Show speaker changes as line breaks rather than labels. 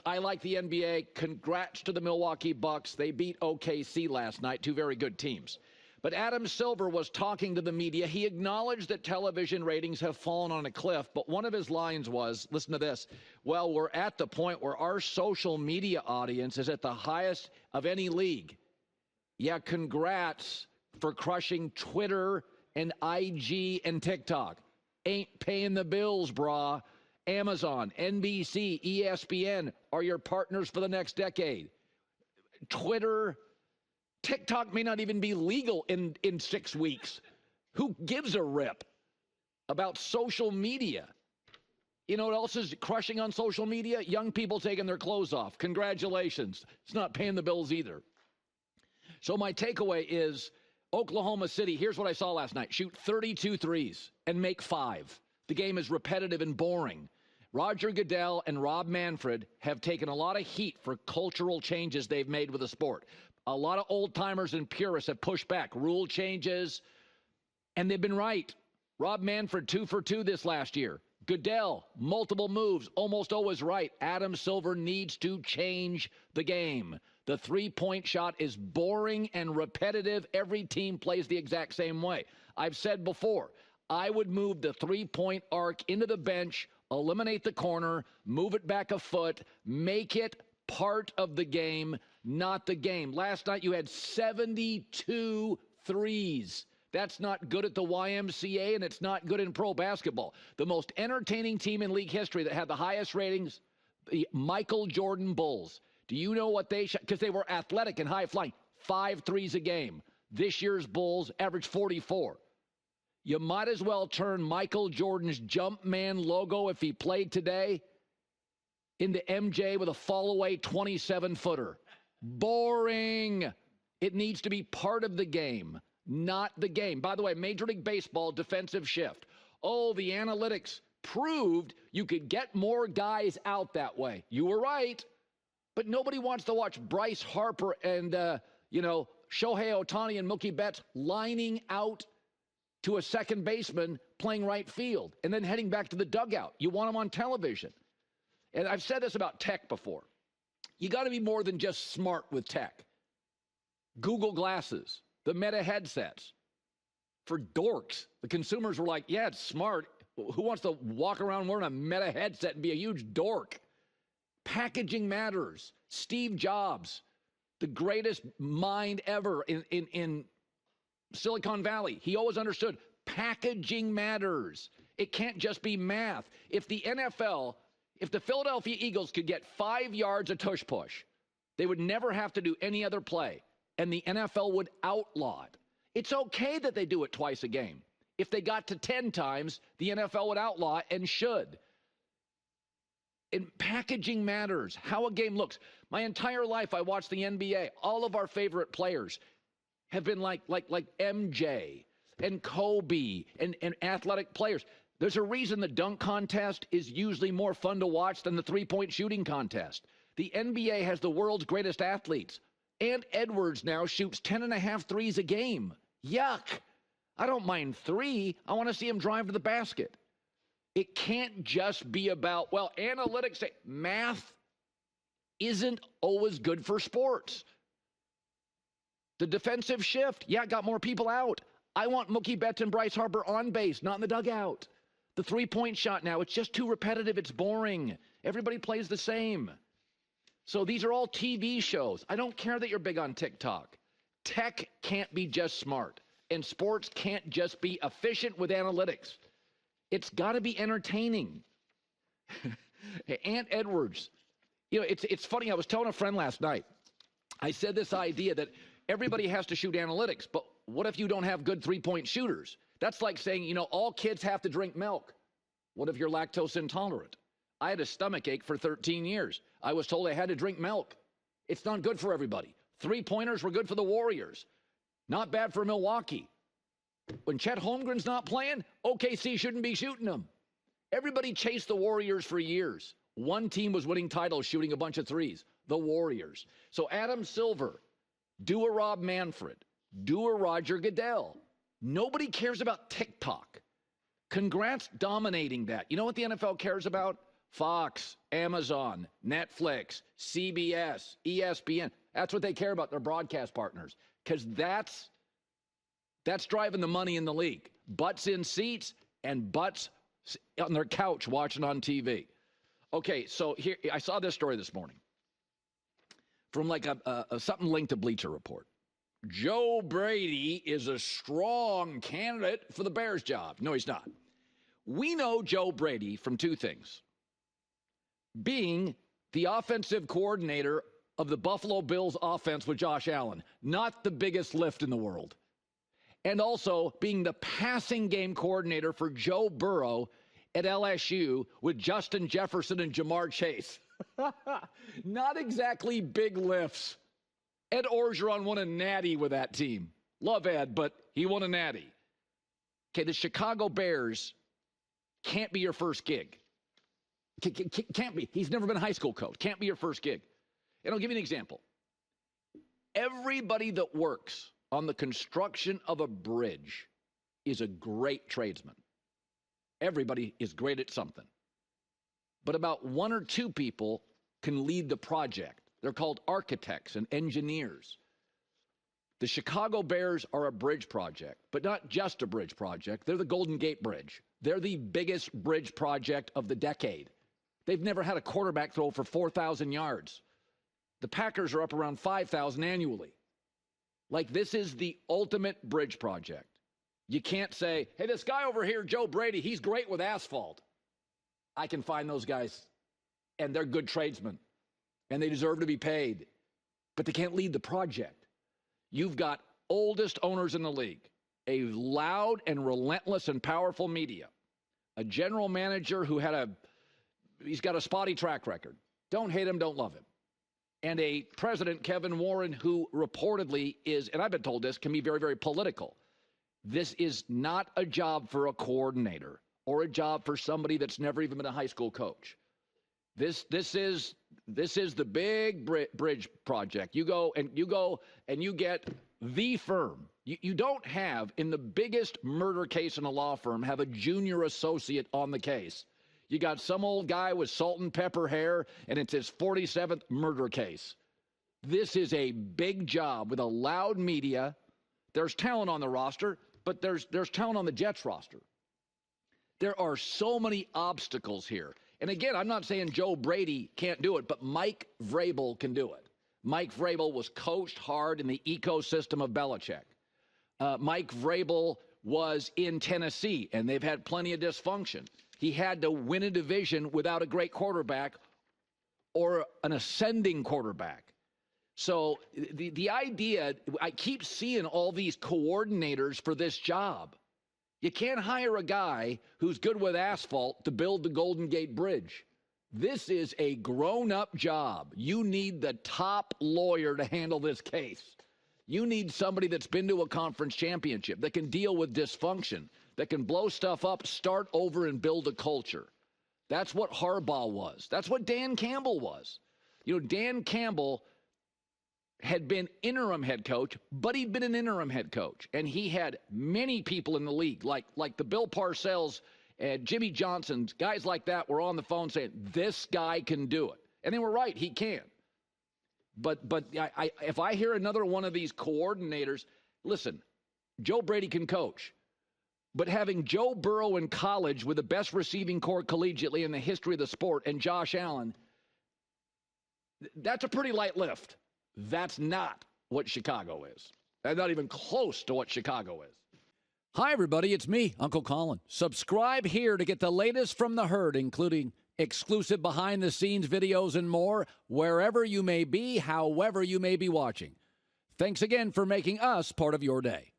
I like the NBA. Congrats to the Milwaukee Bucks. They beat OKC last night, two very good teams. But Adam Silver was talking to the media. He acknowledged that television ratings have fallen on a cliff, but one of his lines was, listen to this, well, we're at the point where our social media audience is at the highest of any league. Yeah, congrats for crushing Twitter and IG and TikTok. Ain't paying the bills, brah. Amazon, NBC, ESPN are your partners for the next decade. Twitter, TikTok may not even be legal in 6 weeks. Who gives a rip about social media? You know what else is crushing on social media? Young people taking their clothes off. Congratulations. It's not paying the bills either. So my takeaway is Oklahoma City, here's what I saw last night. Shoot 32 threes and make 5. The game is repetitive and boring. Roger Goodell and Rob Manfred have taken a lot of heat for cultural changes they've made with the sport. A lot of old-timers and purists have pushed back rule changes, and they've been right. Rob Manfred, 2 for 2 this last year. Goodell, multiple moves, almost always right. Adam Silver needs to change the game. The three-point shot is boring and repetitive. Every team plays the exact same way. I've said before, I would move the three-point arc into the bench, eliminate the corner, move it back a foot, make it part of the game, not the game. Last night you had 72 threes. That's not good at the YMCA, and it's not good in pro basketball. The most entertaining team in league history that had the highest ratings, the Michael Jordan Bulls. Do you know what they shot? Because they were athletic and high-flying. 5 threes a game. This year's Bulls averaged 44. You might as well turn Michael Jordan's Jumpman logo, if he played today, into MJ with a fall-away 27-footer. Boring. It needs to be part of the game, not the game. By the way, Major League Baseball defensive shift. Oh, the analytics proved you could get more guys out that way. You were right, but nobody wants to watch Bryce Harper and, Shohei Ohtani and Mookie Betts lining out to a second baseman playing right field and then heading back to the dugout. You want them on television. And I've said this about tech before. You got to be more than just smart with tech. Google Glasses, the Meta headsets. For dorks, the consumers were like, yeah, it's smart. Who wants to walk around wearing a Meta headset and be a huge dork? Packaging matters. Steve Jobs, the greatest mind ever in Silicon Valley. He always understood packaging matters. It can't just be math. If the Philadelphia Eagles could get 5 yards of tush push, they would never have to do any other play, and the NFL would outlaw it. It's okay that they do it twice a game. If they got to 10 times, the NFL would outlaw it and should. And packaging matters, how a game looks. My entire life, I watched the NBA. All of our favorite players have been like MJ and Kobe and athletic players. There's a reason the dunk contest is usually more fun to watch than the three-point shooting contest. The NBA has the world's greatest athletes. Ant Edwards now shoots 10.5 threes a game. Yuck. I don't mind 3. I want to see him drive to the basket. It can't just be about, well, analytics say math isn't always good for sports. The defensive shift, got more people out. I want Mookie Betts and Bryce Harper on base, not in the dugout. The three-point shot now, it's just too repetitive. It's boring. Everybody plays the same. So these are all TV shows. I don't care that you're big on TikTok. Tech can't be just smart, and sports can't just be efficient with analytics. It's got to be entertaining. Ant Edwards, it's funny. I was telling a friend last night, I said this idea that everybody has to shoot analytics, but what if you don't have good three-point shooters? That's like saying, all kids have to drink milk. What if you're lactose intolerant? I had a stomach ache for 13 years. I was told I had to drink milk. It's not good for everybody. Three-pointers were good for the Warriors. Not bad for Milwaukee. When Chet Holmgren's not playing, OKC shouldn't be shooting them. Everybody chased the Warriors for years. One team was winning titles shooting a bunch of threes, the Warriors. So Adam Silver, do a Rob Manfred, do a Roger Goodell. Nobody cares about TikTok. Congrats dominating that. You know what the NFL cares about? Fox, Amazon, Netflix, CBS, ESPN. That's what they care about, their broadcast partners, because that's driving the money in the league. Butts in seats and butts on their couch watching on TV. Okay, so here, I saw this story this morning from like something linked to Bleacher Report. Joe Brady is a strong candidate for the Bears job. No, he's not. We know Joe Brady from two things. Being the offensive coordinator of the Buffalo Bills offense with Josh Allen, not the biggest lift in the world. And also being the passing game coordinator for Joe Burrow at LSU with Justin Jefferson and Jamar Chase. Not exactly big lifts. Ed Orgeron won a natty with that team. Love Ed, but he won a natty. Okay, the Chicago Bears can't be your first gig. Can't be. He's never been a high school coach. Can't be your first gig. And I'll give you an example. Everybody that works on the construction of a bridge is a great tradesman. Everybody is great at something. But about one or two people can lead the project. They're called architects and engineers. The Chicago Bears are a bridge project, but not just a bridge project. They're the Golden Gate Bridge. They're the biggest bridge project of the decade. They've never had a quarterback throw for 4,000 yards. The Packers are up around 5,000 annually. Like, this is the ultimate bridge project. You can't say, hey, this guy over here, Joe Brady, he's great with asphalt. I can find those guys, and they're good tradesmen, and they deserve to be paid, but they can't lead the project. You've got oldest owners in the league, a loud and relentless and powerful media, a general manager who he's got a spotty track record. Don't hate him, don't love him. And a president, Kevin Warren, who reportedly is, and I've been told this, can be very, very political. This is not a job for a coordinator or a job for somebody that's never even been a high school coach. This is the big bridge project. You go and you get the firm. You don't have, in the biggest murder case in a law firm, have a junior associate on the case. You got some old guy with salt and pepper hair, and it's his 47th murder case. This is a big job with a loud media. There's talent on the roster, but there's talent on the Jets roster. There are so many obstacles here. And again, I'm not saying Joe Brady can't do it, but Mike Vrabel can do it. Mike Vrabel was coached hard in the ecosystem of Belichick. Mike Vrabel was in Tennessee, and they've had plenty of dysfunction. He had to win a division without a great quarterback or an ascending quarterback. So the idea, I keep seeing all these coordinators for this job. You can't hire a guy who's good with asphalt to build the Golden Gate Bridge. This is a grown-up job. You need the top lawyer to handle this case. You need somebody that's been to a conference championship, that can deal with dysfunction, that can blow stuff up, start over, and build a culture. That's what Harbaugh was. That's what Dan Campbell was. You know, Dan Campbell had been interim head coach, but he'd been an interim head coach. And he had many people in the league, like the Bill Parcells and Jimmy Johnsons, guys like that were on the phone saying, this guy can do it. And they were right, he can. But if I hear another one of these coordinators, listen, Joe Brady can coach. But having Joe Burrow in college with the best receiving corps collegiately in the history of the sport and Josh Allen, that's a pretty light lift. That's not what Chicago is. That's not even close to what Chicago is.
Hi, everybody. It's me, Uncle Colin. Subscribe here to get the latest from the herd, including exclusive behind-the-scenes videos and more, wherever you may be, however you may be watching. Thanks again for making us part of your day.